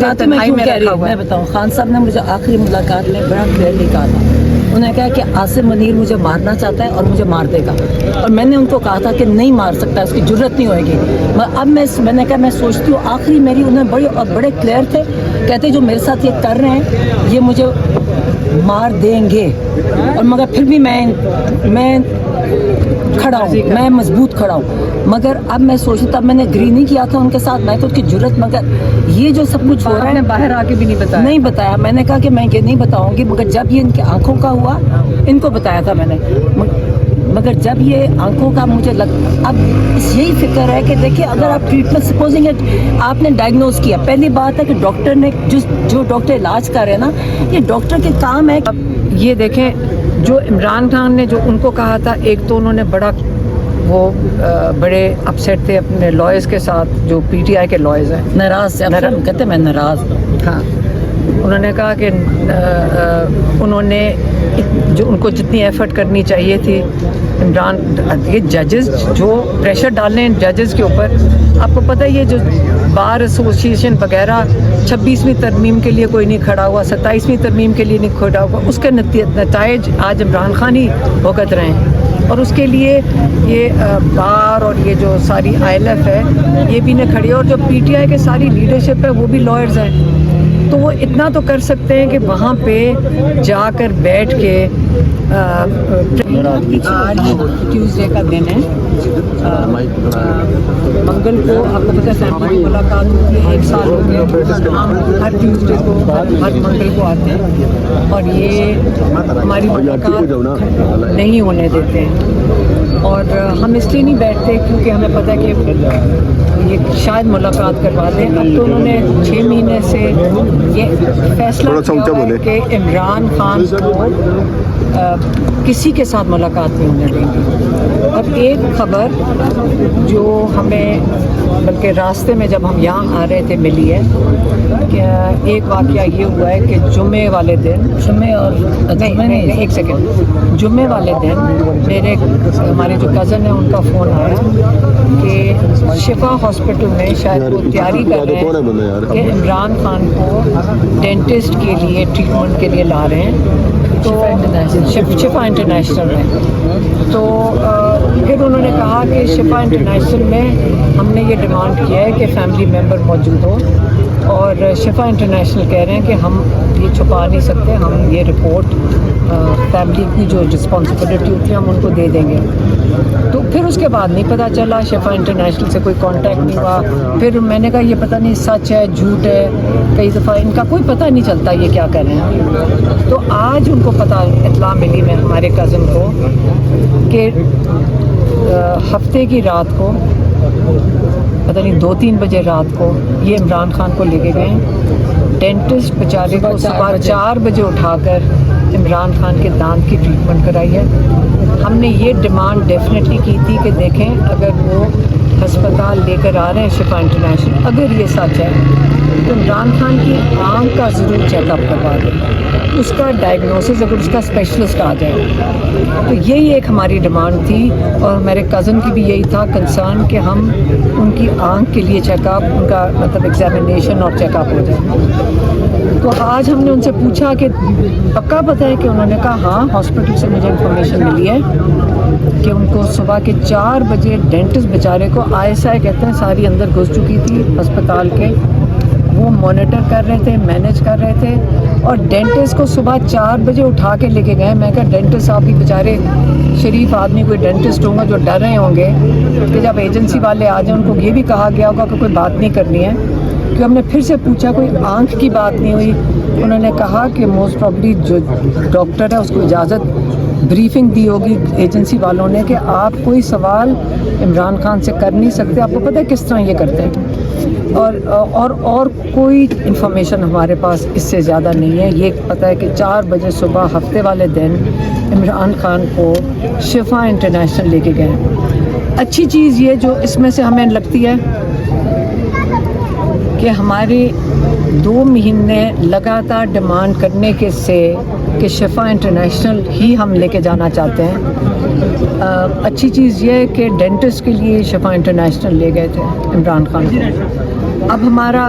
میں بتاؤں خان صاحب نے مجھے آخری ملاقات میں بڑا کلیئرلی کہا تھا. انہوں نے کہا کہ عاصم منیر مجھے مارنا چاہتا ہے اور مجھے مار دے گا, اور میں نے ان کو کہا تھا کہ نہیں مار سکتا, اس کی جرت نہیں ہوئے گی. اب میں نے کہا میں سوچتی ہوں آخری میری انہیں بڑے کلیئر تھے, کہتے جو میرے ساتھ یہ کر رہے ہیں یہ مجھے مار دیں گے, اور مگر پھر بھی میں کھڑا ہوں, میں مضبوط کھڑا ہوں. مگر اب میں سوچتی تب میں نے اگری نہیں کیا تھا ان کے ساتھ, میں تو اس کی جرت, مگر یہ جو سب کچھ ہو رہا ہے باہر آ کے بھی نہیں بتایا. میں نے کہا کہ میں یہ نہیں بتاؤں گی, مگر جب یہ ان کی آنکھوں کا ہوا ان کو بتایا تھا میں نے, مگر جب یہ آنکھوں کا مجھے اب یہی فکر ہے کہ دیکھیں اگر آپ ٹریٹمنٹ سپوزنگ آپ نے ڈائگنوز کیا, پہلی بات ہے کہ ڈاکٹر نے جو ڈاکٹر علاج کر رہے ہیں نا, یہ ڈاکٹر کے کام ہے. یہ دیکھیں جو عمران خان نے جو ان کو کہا تھا, ایک تو انہوں نے بڑے اپسیٹ تھے اپنے لائرز کے ساتھ, جو پی ٹی آئی کے لائرز ہیں, ناراض کہتے میں ناراض. ہاں, انہوں نے کہا کہ انہوں نے جو ان کو جتنی ایفرٹ کرنی چاہیے تھی عمران, یہ ججز جو پریشر ڈال رہے ہیں ججز کے اوپر, آپ کو پتہ ہے یہ جو بار ایسوسیشن وغیرہ 26ویں ترمیم کے لیے کوئی نہیں کھڑا ہوا, 27ویں ترمیم کے لیے نہیں کھڑا ہوا, اس کے نتائج آج عمران خان ہی بھگت رہے ہیں. اور اس کے لیے یہ بار اور یہ جو ساری ILF ہے یہ بھی نہ کھڑی ہے, اور جو پی ٹی آئی کے ساری لیڈرشپ ہے وہ بھی لائرز ہیں. تو وہ اتنا تو کر سکتے ہیں کہ وہاں پہ جا کر بیٹھ کے, آج ٹیوزڈے کا دن ہے, منگل کو آپ کو پتہ ہے فیملی کی ملاقات ہوتی ہے, 1 سال ہو گئے ہم ہر ٹیوزڈے کو ہر منگل کو آتے ہیں, اور یہ ہماری ملاقات نہیں ہونے دیتے ہیں. اور ہم اس لیے نہیں بیٹھتے کیونکہ ہمیں پتہ ہے کہ یہ شاید ملاقات کروا دیں. اب تو انہوں نے 6 مہینے سے یہ فیصلہ کیا ہے کہ عمران خان کو کسی کے ساتھ ملاقات نہیں ہونے دیں گے. اور ایک خبر جو ہمیں بلکہ راستے میں جب ہم یہاں آ رہے تھے ملی ہے کہ ایک واقعہ یہ ہوا ہے کہ جمعے والے دن ایک سیکنڈ جمعے والے دن میرے ہمارے جو کزن ہیں ان کا فون آیا کہ شفا ہاسپٹل میں شاید وہ تیاری کر رہے ہیں کہ عمران خان کو ڈینٹسٹ کے لیے ٹریٹمنٹ کے لیے لا رہے ہیں, تو شفا انٹرنیشنل میں. تو پھر انہوں نے کہا کہ شفا انٹرنیشنل میں ہم نے یہ ڈیمانڈ کیا ہے کہ فیملی ممبر موجود ہو, اور شفا انٹرنیشنل کہہ رہے ہیں کہ ہم یہ چھپا نہیں سکتے, ہم یہ رپورٹ فیملی کی جو رسپانسبلٹی ہوتی ہے ہم ان کو دے دیں گے. تو پھر اس کے بعد نہیں پتہ چلا, شفا انٹرنیشنل سے کوئی کانٹیکٹ نہیں ہوا. پھر میں نے کہا یہ پتہ نہیں سچ ہے جھوٹ ہے, کئی دفعہ ان کا کوئی پتہ نہیں چلتا یہ کیا کر رہے ہیں. تو آج ان کو پتہ اطلاع ملی میں ہمارے کزن کو کہ ہفتے کی رات کو پتہ نہیں 2-3 بجے رات کو یہ عمران خان کو لے کے گئے. ڈینٹسٹ بیچارے کو صبح 4 بجے اٹھا کر عمران خان کے دانت کی ٹریٹمنٹ کرائی ہے. ہم نے یہ ڈیمانڈ ڈیفینیٹلی کی تھی کہ دیکھیں اگر وہ ہسپتال لے کر آ رہے ہیں شفا انٹرنیشنل, اگر یہ سچ ہے تو عمران خان کی آنکھ کا ضرور چیک اپ کروا دیں, اس کا ڈائگنوسس اگر اس کا اسپیشلسٹ آ جائے. تو یہی ایک ہماری ڈیمانڈ تھی, اور میرے کزن کی بھی یہی تھا کنسرن کہ ہم ان کی آنکھ کے لیے چیک اپ, ان کا مطلب ایگزامینیشن اور چیک اپ ہو جائے. تو آج ہم نے ان سے پوچھا کہ پکا پتہ ہے, کہ انہوں نے کہا ہاں ہاسپٹل سے مجھے انفارمیشن ملی ہے کہ ان کو صبح کے 4 بجے ڈینٹسٹ بیچارے کو ISI کہتے ہیں ساری اندر گھس چکی تھی ہسپتال کے, وہ مانیٹر کر رہے تھے, مینیج کر رہے تھے, اور ڈینٹسٹ کو صبح 4 بجے اٹھا کے لے کے گئے. میں کہا ڈینٹسٹ صاحب بھی بیچارے شریف آدمی, کوئی ڈینٹسٹ ہوں گا جو ڈر رہے ہوں گے کہ جب ایجنسی والے آ جائیں ان کو یہ بھی کہا گیا ہوگا کہ کوئی بات نہیں کرنی ہے. کہ ہم نے پھر سے پوچھا کوئی آنکھ کی بات نہیں ہوئی. انہوں نے کہا کہ موسٹ پرابلی جو ڈاکٹر ہے اس کو اجازت بریفنگ دی ہوگی ایجنسی والوں نے کہ آپ کوئی سوال عمران خان سے کر نہیں سکتے. آپ کو پتہ ہے کس طرح یہ کرتے ہیں, اور کوئی انفارمیشن ہمارے پاس اس سے زیادہ نہیں ہے. یہ پتہ ہے کہ 4 بجے صبح ہفتے والے دن عمران خان کو شفا انٹرنیشنل لے کے گئے. اچھی چیز یہ جو اس میں سے ہمیں لگتی ہے کہ ہماری 2 مہینے لگاتار ڈیمانڈ کرنے کے سے کہ شفا انٹرنیشنل ہی ہم لے کے جانا چاہتے ہیں. اچھی چیز یہ ہے کہ ڈینٹسٹ کے لیے شفا انٹرنیشنل لے گئے تھے عمران خان کو. اب ہمارا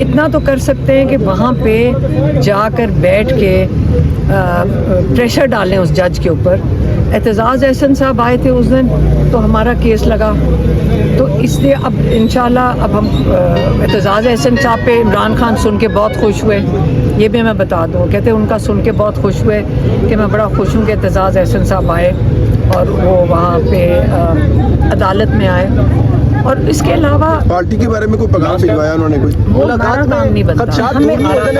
اتنا تو کر سکتے ہیں کہ وہاں پہ جا کر بیٹھ کے پریشر ڈالیں اس جج کے اوپر. اعتزاز احسن صاحب آئے تھے اس دن تو ہمارا کیس لگا, تو اس لیے اب انشاءاللہ اب ہم اعتزاز احسن صاحب پہ عمران خان سن کے بہت خوش ہوئے. یہ بھی میں بتا دوں, کہتے ہیں ان کا سن کے بہت خوش ہوئے کہ میں بڑا خوش ہوں کہ اعتزاز احسن صاحب آئے اور وہ وہاں پہ عدالت میں آئے. اور اس کے علاوہ پارٹی کے بارے میں کوئی پیغام بھجوایا انہوں نے کوئی؟ وہ ہمارا کام نہیں بنتا. ہمیں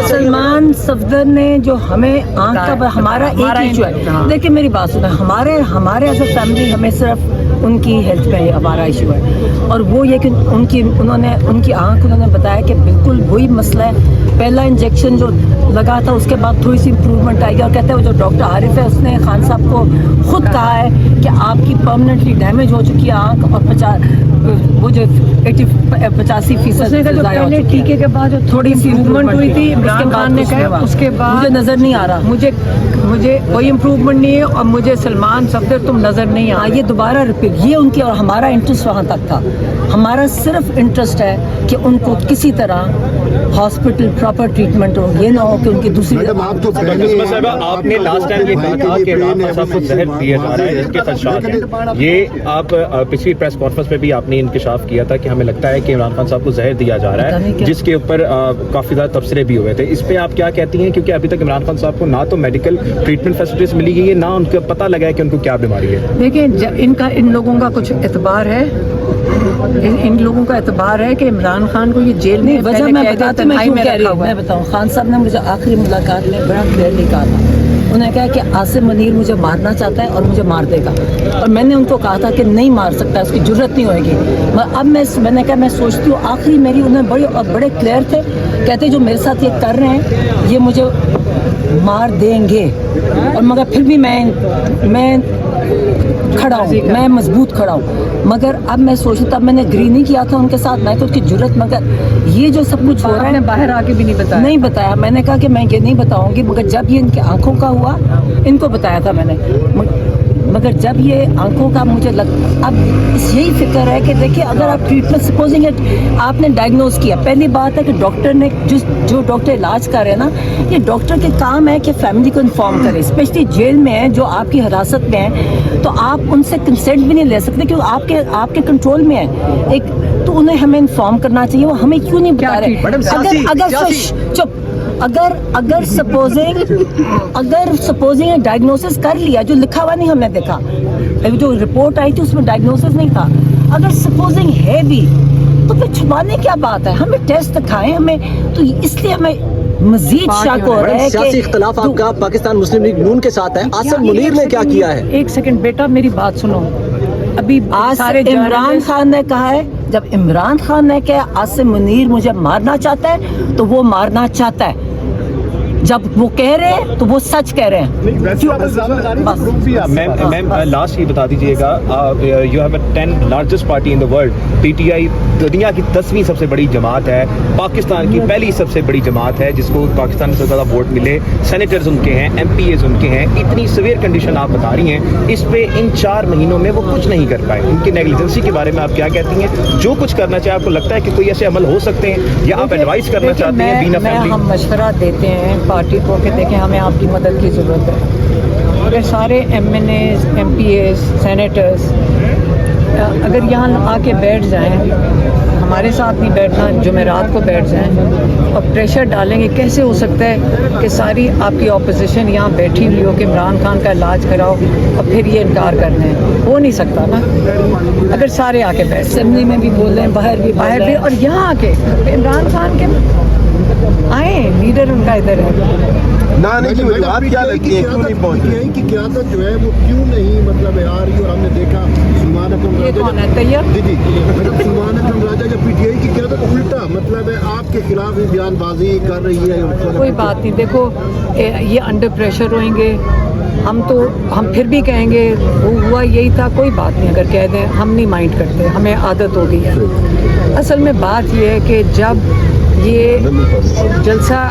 سلمان صفدر نے جو ہمیں آنکھ کا ہمارا ایک ایشو ہے. دیکھیں میری بات سنیں, ہمارے ایز اے فیملی ہمیں صرف ان کی ہیلتھ پہ ہمارا ایشو ہے, اور وہ یہ کہ ان کی آنکھ انہوں نے بتایا کہ بالکل وہی مسئلہ ہے. پہلا انجیکشن جو لگا تھا اس کے بعد تھوڑی سی امپروومنٹ آئی گی, اور کہتے ہیں وہ جو ڈاکٹر عارف ہے اس نے خان صاحب کو خود کہا ہے کہ آپ کی پرماننٹلی ڈیمیج ہو چکی ہے آنکھ, اور وہ جو 85% پہلے ٹیکے کے بعد جو تھوڑی سی امپروومنٹ ہوئی تھی, عمران خان نے کہا اس کے بعد مجھے نظر نہیں آ رہا, مجھے کوئی امپروومنٹ نہیں ہے, اور مجھے سلمان صفدر تم نظر نہیں آ. یہ دوبارہ ریپیٹ, یہ ان کی, اور ہمارا انٹرسٹ وہاں تک تھا. ہمارا صرف انٹرسٹ ہے کہ ان کو کسی طرح ہاسپٹل پراپر ٹریٹمنٹ ہو, یہ نہ ہو کہ ان کی دوسری. آپ نے لاسٹ ٹائم یہ کہا تھا کہ عمران خان صاحب کو زہر دیا جا رہا ہے جس کے خدشات ہیں. یہ آپ پچھلی پریس کانفرنس میں بھی آپ نے انکشاف کیا تھا کہ ہمیں لگتا ہے کہ عمران خان صاحب کو زہر دیا جا رہا ہے, جس کے اوپر کافی زیادہ تبصرے بھی ہوئے تھے. اس پہ آپ کیا کہتی ہیں, کیونکہ ابھی تک عمران خان صاحب کو نہ تو میڈیکل ٹریٹمنٹ فیسلٹیز ملی گئی ہے, نہ ان کو پتہ لگا ہے کہ ان کو کیا بیماری ہے. دیکھیں ان لوگوں کا کچھ اعتبار ہے, ان لوگوں کا اعتبار ہے کہ عمران خان کو یہ جیل میں وجہ میں بتاتی میں بتاؤں. خان صاحب نے مجھے آخری ملاقات میں بڑا کلیئرلی کہا تھا, انہوں نے کہا کہ عاصم منیر مجھے مارنا چاہتا ہے اور مجھے مار دے گا, اور میں نے ان کو کہا تھا کہ نہیں مار سکتا, اس کی جرت نہیں ہوئے گی. اب میں نے کہا میں سوچتی ہوں آخری میری انہیں بڑے کلیئر تھے, کہتے جو میرے ساتھ یہ کر رہے ہیں یہ مجھے مار دیں گے, اور مگر پھر بھی میں کھڑا ہوں, میں مضبوط کھڑا ہوں. مگر اب میں سوچوں, تب میں نے اگری نہیں کیا تھا ان کے ساتھ, میں تو اس کی جرت, مگر یہ جو سب کچھ ہو رہا ہے باہر آ کے بھی نہیں بتایا. میں نے کہا کہ میں یہ نہیں بتاؤں گی, مگر جب یہ ان کی آنکھوں کا ہوا ان کو بتایا تھا میں نے, مگر جب یہ آنکھوں کا مجھے اب یہی فکر ہے کہ دیکھیے اگر آپ ٹریٹمنٹ سپوزنگ آپ نے ڈائگنوز کیا, پہلی بات ہے کہ ڈاکٹر نے جو ڈاکٹر علاج کر رہے ہیں نا, یہ ڈاکٹر کے کام ہے کہ فیملی کو انفارم کرے, اسپیشلی جیل میں ہے جو آپ کی حراست میں ہے, تو آپ ان سے کنسنٹ بھی نہیں لے سکتے کیونکہ آپ کے کنٹرول میں ہے ایک, تو انہیں ہمیں انفارم کرنا چاہیے. وہ ہمیں کیوں نہیں بتا رہے؟ اگر سپوزنگ ڈائگنوسس کر لیا, جو لکھا ہوا نہیں ہم نے دیکھا, جو رپورٹ آئی تھی اس میں ڈائگنوسس نہیں تھا, اگر سپوزنگ ہے بھی تو پھر چھپانے کیا بات ہے, ہمیں ٹیسٹ دکھائیں ہمیں. تو اس لیے ہمیں مزید شک ہو رہا ہے کہ سیاسی اختلاف آپ کا پاکستان مسلم لیگ نون کے ساتھ ہے. عاصم منیر نے کیا کیا ہے؟ ایک سیکنڈ بیٹا میری بات سنو. ابھی سارے عمران خان نے کہا ہے, جب عمران خان نے کہا عاصم منیر مجھے مارنا چاہتا ہے تو وہ مارنا چاہتا ہے, جب وہ کہہ رہے ہیں تو وہ سچ کہہ رہے ہیں. میم لاسٹ یہ بتا دیجیے گا, you have a 10 largest party in the world, P T I دنیا کی 10ویں سب سے بڑی جماعت ہے, پاکستان کی پہلی سب سے بڑی جماعت ہے جس کو پاکستان سے زیادہ ووٹ ملے, سینیٹرز ان کے ہیں, ایم پی ایز ان کے ہیں. اتنی سیویئر کنڈیشن آپ بتا رہی ہیں, اس پہ ان 4 مہینوں میں وہ کچھ نہیں کر پائے. ان کی نیگلیجنسی کے بارے میں آپ کیا کہتی ہیں؟ جو کچھ کرنا چاہے آپ کو لگتا ہے کہ کوئی ایسے عمل ہو سکتے ہیں, یا آپ ایڈوائز کرنا چاہتے ہیں بین فیملی؟ ہم مشورہ دیتے ہیں پارٹی کو کہ دیکھیں ہمیں آپ کی مدد کی ضرورت ہے. اگر سارے MNAs, MPAs, senators اگر یہاں آ کے بیٹھ جائیں, ہمارے ساتھ نہیں بیٹھنا, جمعرات کو بیٹھ جائیں اور پریشر ڈالیں گے, کیسے ہو سکتا ہے کہ ساری آپ کی اپوزیشن یہاں بیٹھی ہوئی ہو کہ عمران خان کا علاج کراؤ اور پھر یہ انکار کرنا ہے؟ ہو نہیں سکتا نا. اگر سارے آ کے بیٹھ, اسمبلی میں بھی بول رہے ہیں, باہر بھی, اور یہاں آ کے عمران خان کے آئیں, لیڈر ان کا ادھر ہے. نانے کی وجوہات کیا لگتی ہیں, کیوں نہیں پہنچ رہی کی قیادت جو ہے وہ کیوں نہیں مطلب آ رہی؟ اور ہم نے دیکھا سلمان اکرم یہ کون ہے طیب؟ جی سلمان اکرم راجہ یا پی ٹی آئی کی قیادت الٹا مطلب ہے آپ کے خلاف ہی بیان بازی کر رہی ہے. کوئی بات نہیں, دیکھو یہ انڈر پریشر ہوئیں گے, ہم پھر بھی کہیں گے ہوا یہی تھا, کوئی بات نہیں, اگر کہہ دیں ہم نہیں مائنڈ کرتے, ہمیں عادت ہو گئی ہے. اصل میں بات یہ ہے کہ جب یہ جلسہ